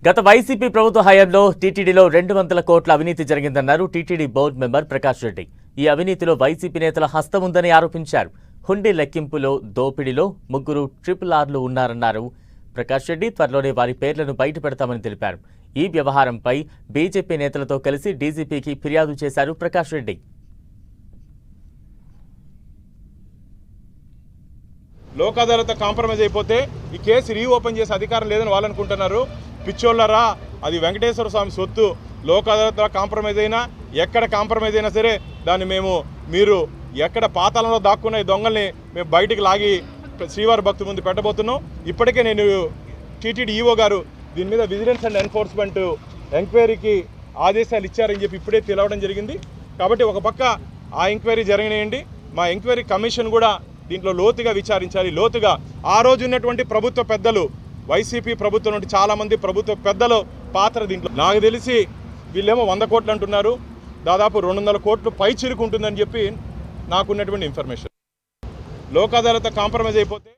గత వైసీపీ ప్రభుత్వ హయాంలో టీటీడీలో 200 కోట్ల అవినీతి జరిగిందన్నారు TTD board member Prakash Reddy. ఈ అవినీతిలో వైసీపీ నేతల హస్తం ఉందని ఆరోపించారు. హుండీ లెక్కింపులో దోపిడీలో 3 RRRలు ఉన్నారన్నారు ప్రకాష్ రెడ్డి. త్వరలోనే వారి పేర్లను బయటపెడతామని తెలిపారు. ఈ వ్యవహారంపై బీజేపీ నేతలతో కలిసి డీజీపీకి ఫిర్యాదు చేశారు ప్రకాష్ రెడ్డి. లోక్ అదాలత్ కాంప్రమైజ్ అయిపోతే ఈ కేసు రీఓపెన్ చేసే అధికారం లేదని వాళ్ళు అనుకుంటున్నారు. పిచ్చోళ్ళరా, అది వెంకటేశ్వర స్వామి సొత్తు. లోక్ అదాలత్ కాంప్రమైజ్ అయినా, ఎక్కడ కాంప్రమైజ్ అయినా సరే దాన్ని మీరు ఎక్కడ పాతాళంలో దాక్కున్న ఈ దొంగల్ని మేము బయటికి లాగి శ్రీవారి భక్తి ముందు పెట్టబోతున్నాం. ఇప్పటికే నేను టీటీడీ ఈఓ గారు దీని మీద విజిలెన్స్ అండ్ ఎన్ఫోర్స్మెంట్ ఎంక్వైరీకి ఆదేశాలు ఇచ్చారని చెప్పి ఇప్పుడే తెలవడం జరిగింది. కాబట్టి ఒక పక్క ఆ ఎంక్వైరీ జరగనియండి, మా ఎంక్వైరీ కమిషన్ కూడా దీంట్లో లోతుగా విచారించాలి. లోతుగా ఆ రోజు ఉన్నటువంటి ప్రభుత్వ పెద్దలు, వైసీపీ ప్రభుత్వం నుండి చాలామంది ప్రభుత్వ పెద్దలు పాత్ర దీంట్లో. నాకు తెలిసి వీళ్ళేమో 100 కోట్లు అంటున్నారు, దాదాపు 200 కోట్లు పై చిరుకుంటుందని చెప్పి నాకున్నటువంటి ఇన్ఫర్మేషన్. లోక్ అదాలత్ కాంప్రమైజ్ అయిపోతే